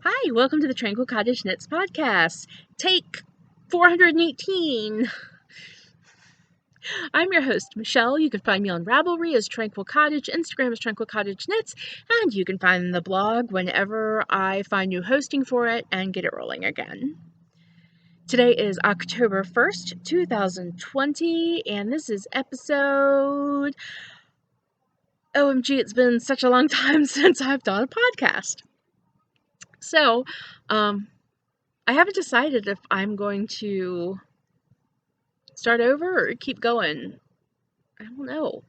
Hi, welcome to the Tranquil Cottage Knits podcast. Take 418. I'm your host, Michelle. You can find me on Ravelry as Tranquil Cottage, Instagram as Tranquil Cottage Knits, and you can find the blog whenever I find new hosting for it and get it rolling again. Today is October 1st, 2020, and this is episode... OMG, it's been such a long time since I've done a podcast. So, I haven't decided if I'm going to start over or keep going. I don't know.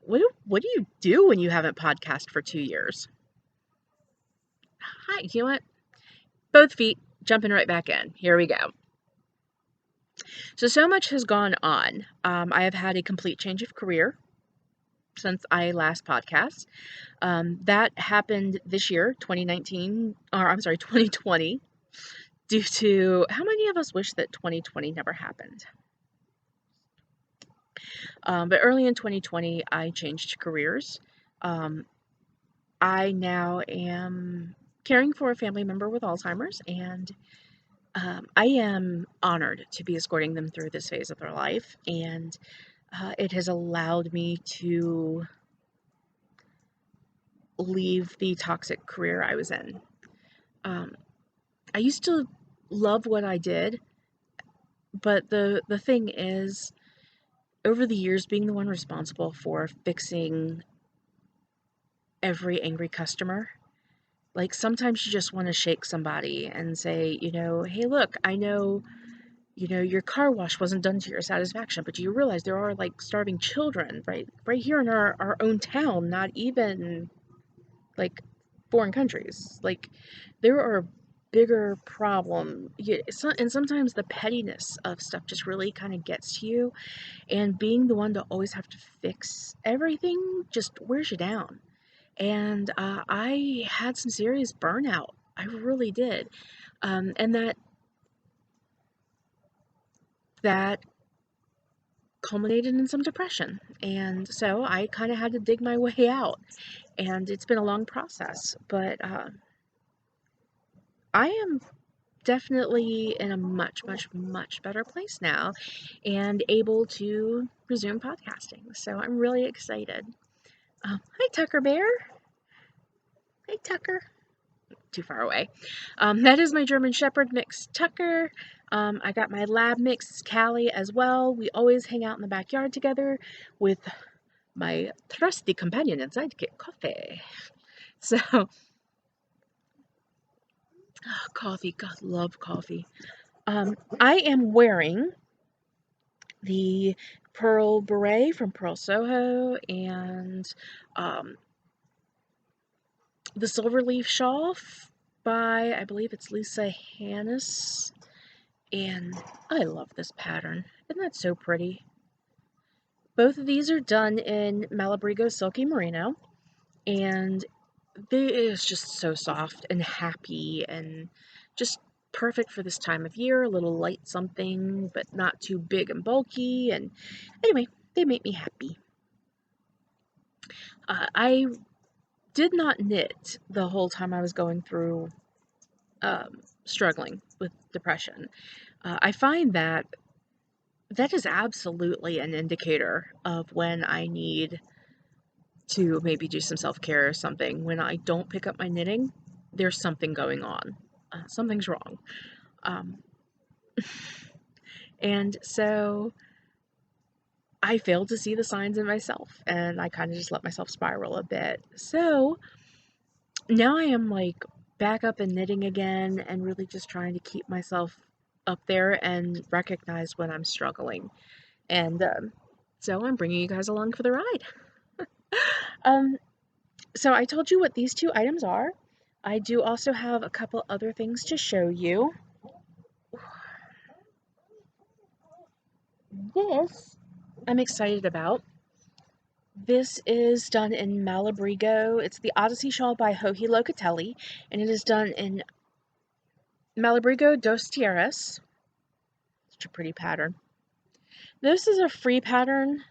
What do you do when you haven't podcasted for 2 years? Hi, you know what? Both feet, jumping right back in. Here we go. So much has gone on. I have had a complete change of career since I last podcast. That happened this year, 2020, due to how many of us wish that 2020 never happened? But early in 2020, I changed careers. I now am caring for a family member with Alzheimer's, and I am honored to be escorting them through this phase of their life, and it has allowed me to leave the toxic career I was in. I used to love what I did, but the thing is, over the years, being the one responsible for fixing every angry customer, like sometimes you just want to shake somebody and say, hey, look, I know, your car wash wasn't done to your satisfaction, but do you realize there are like starving children right here in our own town, not even like foreign countries. Like there are bigger problem. And sometimes the pettiness of stuff just really kind of gets to you, and being the one to always have to fix everything just wears you down. And I had some serious burnout. I really did. And that culminated in some depression. And so I kind of had to dig my way out. And it's been a long process. But I am definitely in a much, much, much better place now and able to resume podcasting. So I'm really excited. Hi, Tucker Bear. Hey, Tucker. Too far away. That is my German Shepherd mix, Tucker. I got my lab mix, Callie, as well. We always hang out in the backyard together with my trusty companion and sidekick, Coffee. So, coffee. God, love coffee. I am wearing the Pearl Beret from Pearl Soho and the Silverleaf Shawl by, I believe it's Lisa Hannes. And I love this pattern. Isn't that so pretty? Both of these are done in Malabrigo Silky Merino, and it is just so soft and happy and just perfect for this time of year. A little light something, but not too big and bulky. And anyway, they make me happy. I did not knit the whole time I was going through struggling with depression. I find that is absolutely an indicator of when I need to maybe do some self-care or something. When I don't pick up my knitting, there's something going on. Something's wrong. And so I failed to see the signs in myself, and I kind of just let myself spiral a bit. So now I am like back up and knitting again and really just trying to keep myself up there and recognize when I'm struggling. And so I'm bringing you guys along for the ride. So I told you what these two items are. I do also have a couple other things to show you. This I'm excited about. This is done in Malabrigo. It's the Odyssey Shawl by Joji Locatelli, and it is done in Malabrigo dos Tierras. Such a pretty pattern. This is a free pattern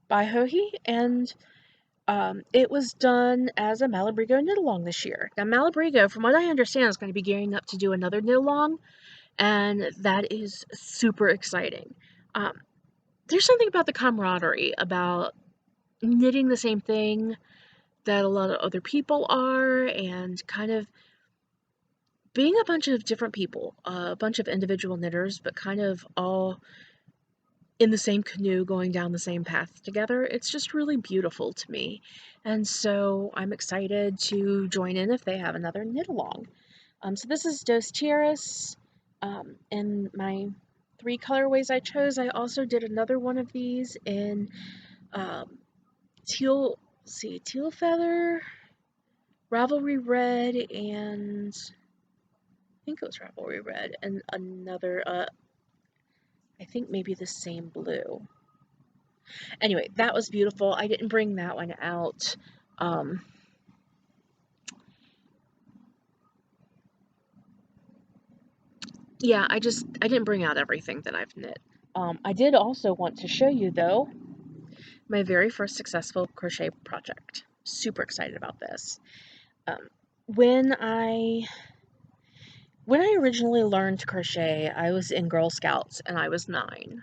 by Joji, and It was done as a Malabrigo knit-along this year. Now, Malabrigo, from what I understand, is going to be gearing up to do another knit-along, and that is super exciting. Um, there's something about the camaraderie, about knitting the same thing that a lot of other people are, and kind of being a bunch of different people, a bunch of individual knitters, but kind of all in the same canoe going down the same path together. It's just really beautiful to me. And so I'm excited to join in if they have another knit along. So this is Dos Tierras. In my 3 colorways I chose, I also did another one of these in um, teal feather, Ravelry red, and I think it was Ravelry red, and another, I think maybe the same blue. Anyway, that was beautiful. I didn't bring that one out. Um, yeah, I didn't bring out everything that I've knit. I did also want to show you, though, my very first successful crochet project. Super excited about this. Um, when I when I originally learned to crochet, I was in Girl Scouts and I was 9.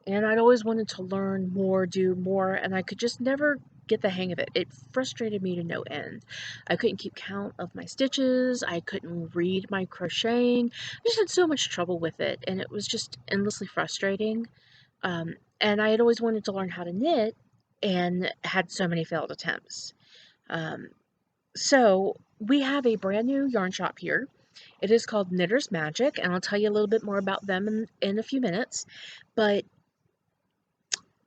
And I'd always wanted to learn more, do more, and I could just never get the hang of it. It frustrated me to no end. I couldn't keep count of my stitches, I couldn't read my crocheting. I just had so much trouble with it, and it was just endlessly frustrating. And I had always wanted to learn how to knit, and had so many failed attempts. Um, so we have a brand new yarn shop here. It is called Knitter's Magic, and I'll tell you a little bit more about them in a few minutes. But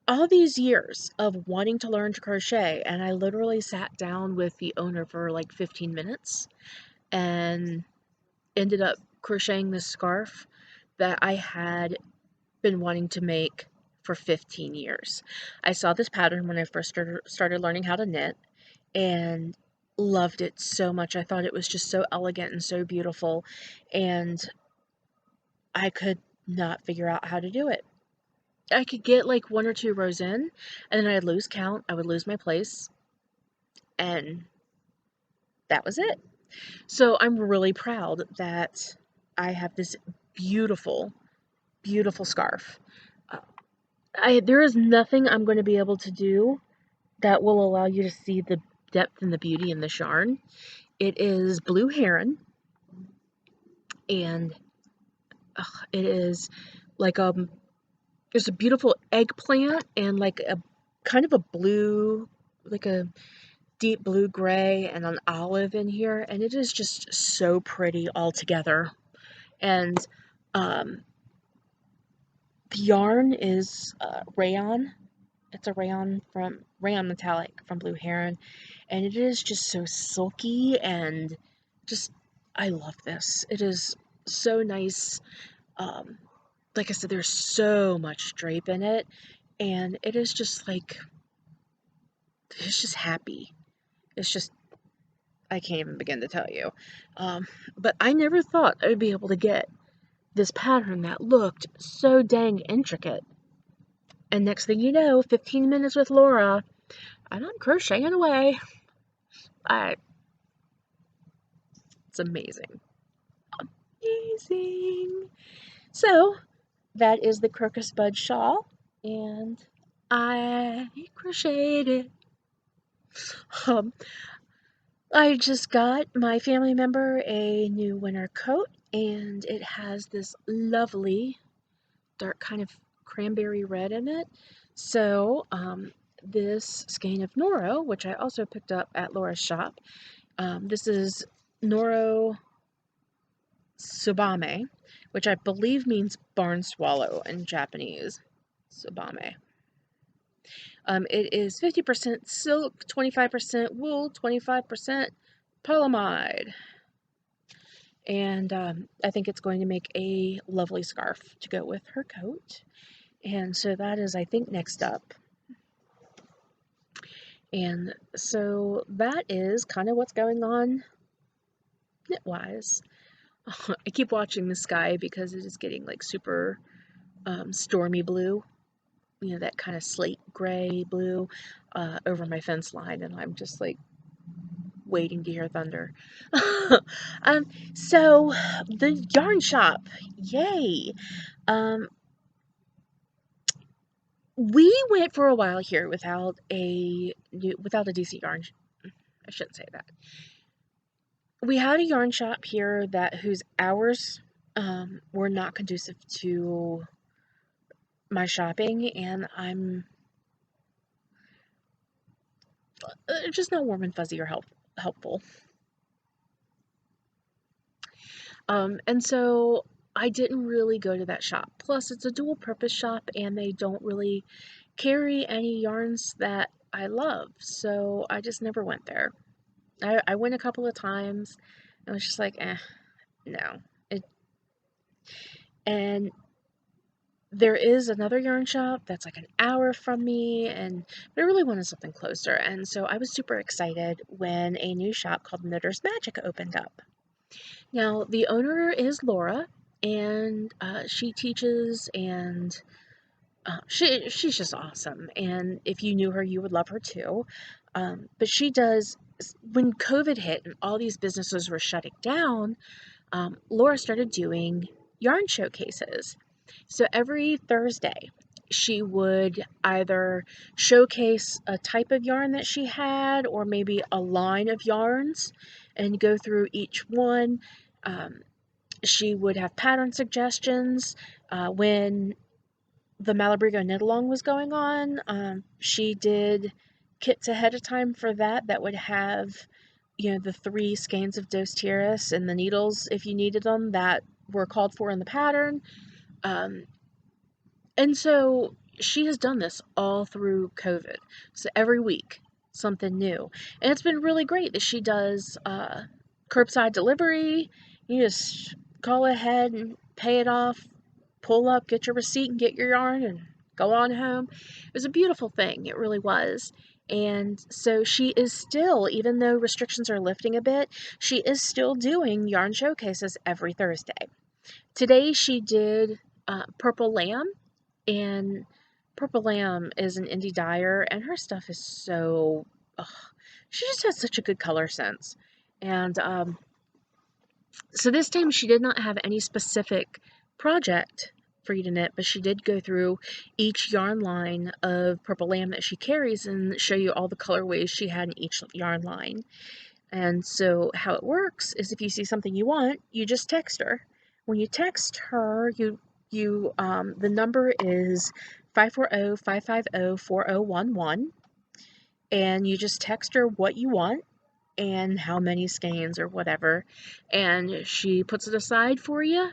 all these years of wanting to learn to crochet, and I literally sat down with the owner for like 15 minutes and ended up crocheting this scarf that I had been wanting to make for 15 years. I saw this pattern when I first started learning how to knit and loved it so much. I thought it was just so elegant and so beautiful, and I could not figure out how to do it. I could get like 1 or 2 rows in, and then I'd lose count, I would lose my place, and that was it. So I'm really proud that I have this beautiful, beautiful scarf. Uh, there is nothing I'm going to be able to do that will allow you to see the depth and the beauty in this yarn. It is blue heron, and it is like there's a beautiful eggplant and like a kind of a blue, like a deep blue gray and an olive in here, and it is just so pretty all together. And um, the yarn is rayon. It's a rayon metallic from Blue Heron, and it is just so silky and just I love this. It is so nice. Um, like I said, there's so much drape in it, and it is just like it's just happy. It's just I can't even begin to tell you. Um, but I never thought I would be able to get this pattern that looked so dang intricate. And next thing you know, 15 minutes with Laura, and I'm crocheting away. I, it's amazing. Amazing. So, that is the Crocus Bud shawl, and I crocheted it. Um, I just got my family member a new winter coat, and it has this lovely dark kind of cranberry red in it. So, this skein of Noro, which I also picked up at Laura's shop, this is Noro Tsubame, which I believe means barn swallow in Japanese. Tsubame. It is 50% silk, 25% wool, 25% polyamide. And I think it's going to make a lovely scarf to go with her coat. And so that is, I think, next up. And so that is kind of what's going on knit-wise. I keep watching the sky because it is getting like super stormy blue. that kind of slate gray blue over my fence line, and I'm just like waiting to hear thunder. um, so the yarn shop, yay! Um, we went for a while here without a decent yarn. I shouldn't say that. We had a yarn shop here whose hours were not conducive to my shopping, and I'm just not warm and fuzzy or helpful. And so I didn't really go to that shop. Plus, it's a dual purpose shop, and they don't really carry any yarns that I love, so I just never went there. I went a couple of times, and I was just like, no. And there is another yarn shop that's like an hour from me, but I really wanted something closer, and so I was super excited when a new shop called Knitter's Magic opened up. Now, the owner is Laura, and she teaches, and she's just awesome. And if you knew her, you would love her too. But she does, when COVID hit and all these businesses were shutting down, Laura started doing yarn showcases. So every Thursday, she would either showcase a type of yarn that she had, or maybe a line of yarns, and go through each one. Um, she would have pattern suggestions. When the Malabrigo Knit Along was going on, she did kits ahead of time for that would have, the 3 skeins of Dos Tiras and the needles, if you needed them, that were called for in the pattern. Um, and so she has done this all through COVID. So every week, something new. And it's been really great that she does curbside delivery. You just call ahead and pay it off, pull up, get your receipt, and get your yarn, and go on home. It was a beautiful thing. It really was. And so she is still, even though restrictions are lifting a bit, she is still doing yarn showcases every Thursday. Today she did Purple Lamb, and Purple Lamb is an indie dyer, and her stuff is so, ugh, she just has such a good color sense. And so this time she did not have any specific project for you to knit, but she did go through each yarn line of Purple Lamb that she carries and show you all the colorways she had in each yarn line. And so how it works is, if you see something you want, you just text her. When you text her, the number is 540-550-4011, and you just text her what you want and how many skeins or whatever, and she puts it aside for you.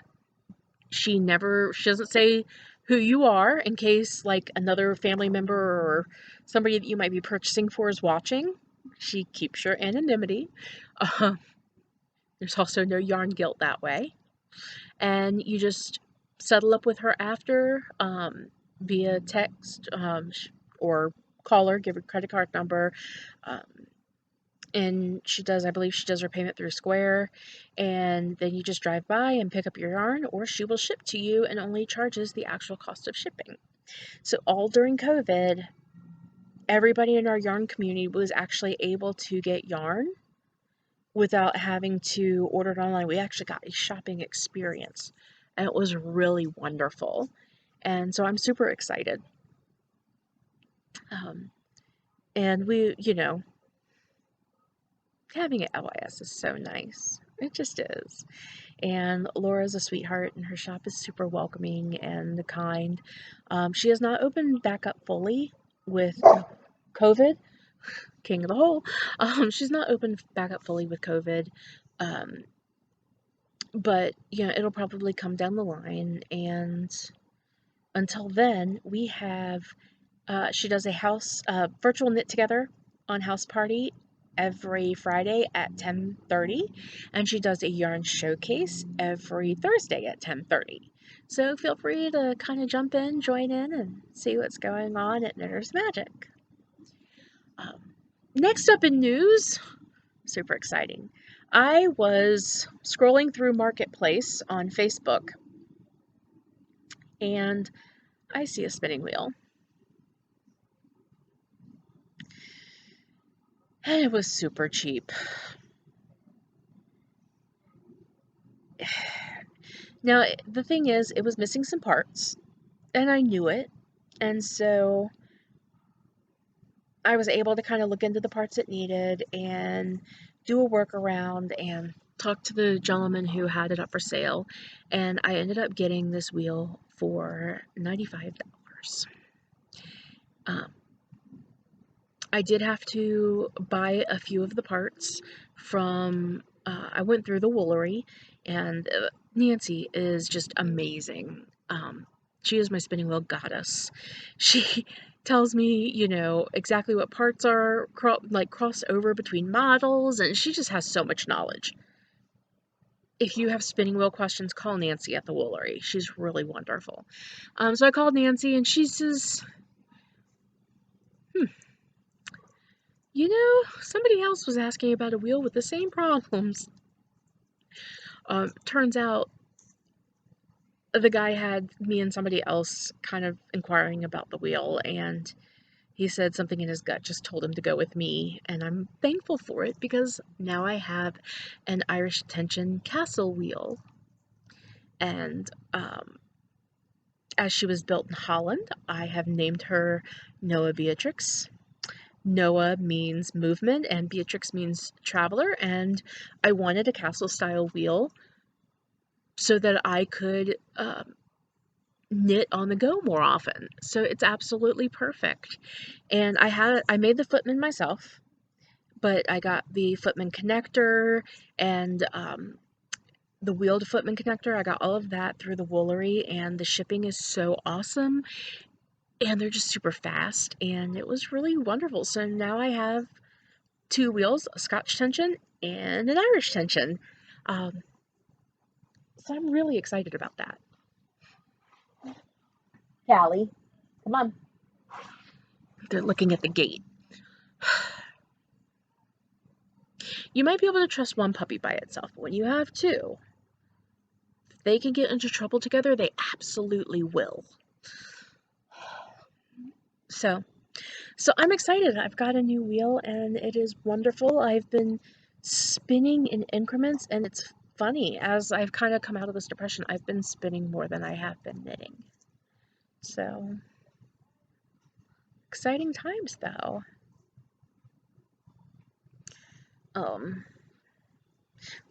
She doesn't say who you are, in case like another family member or somebody that you might be purchasing for is watching. She keeps your anonymity. Uh, there's also no yarn guilt that way. And you just settle up with her after, via text, or call her, give her credit card number. Um, and I believe she does her payment through Square. And then you just drive by and pick up your yarn, or she will ship to you and only charges the actual cost of shipping. So all during COVID, everybody in our yarn community was actually able to get yarn without having to order it online. We actually got a shopping experience, and it was really wonderful. And so I'm super excited. Um, and having at LYS is so nice. It just is. And Laura's a sweetheart, and her shop is super welcoming and kind. She has not opened back up fully with COVID, king of the hole. She's not opened back up fully with COVID. Um, but it'll probably come down the line, and until then, she does a virtual knit together on House Party every Friday at 10:30, and she does a yarn showcase every Thursday at 10:30. So feel free to kind of jump in, join in, and see what's going on at Knitter's Magic. Next up in news, super exciting. I was scrolling through Marketplace on Facebook, and I see a spinning wheel. and it was super cheap. Now, the thing is, it was missing some parts, and I knew it, and so I was able to kind of look into the parts it needed and do a workaround and talk to the gentleman who had it up for sale, and I ended up getting this wheel for $95. Um, I did have to buy a few of the parts from, I went through the woolery, and Nancy is just amazing. She is my spinning wheel goddess. She tells me, exactly what parts are cross over between models, and she just has so much knowledge. If you have spinning wheel questions, call Nancy at the woolery. She's really wonderful. So I called Nancy, and she says, somebody else was asking about a wheel with the same problems. Turns out the guy had me and somebody else kind of inquiring about the wheel, and he said something in his gut just told him to go with me, and I'm thankful for it because now I have an Irish tension castle wheel. And as she was built in Holland, I have named her Noah Beatrix. Noah means movement and Beatrix means traveler, and I wanted a castle style wheel so that I could knit on the go more often. So it's absolutely perfect. And I made the footman myself, but I got the footman connector and the wheeled footman connector. I got all of that through the woolery, and the shipping is so awesome, and they're just super fast, and it was really wonderful. So now I have two wheels, a Scotch tension and an Irish tension. Um, so I'm really excited about that. Callie, come on. They're looking at the gate. You might be able to trust one puppy by itself, but when you have two, if they can get into trouble together, they absolutely will. So I'm excited. I've got a new wheel, and it is wonderful. I've been spinning in increments, and it's funny. As I've kind of come out of this depression, I've been spinning more than I have been knitting. So, exciting times, though.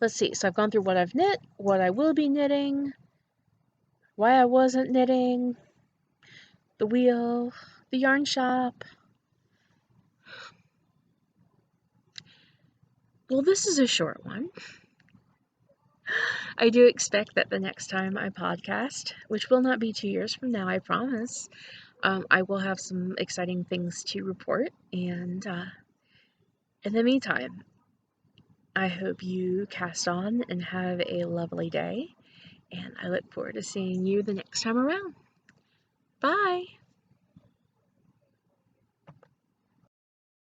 Let's see. So I've gone through what I've knit, what I will be knitting, why I wasn't knitting, the wheel, the yarn shop. Well, this is a short one. I do expect that the next time I podcast, which will not be 2 years from now, I promise, I will have some exciting things to report. And in the meantime, I hope you cast on and have a lovely day. And I look forward to seeing you the next time around. Bye!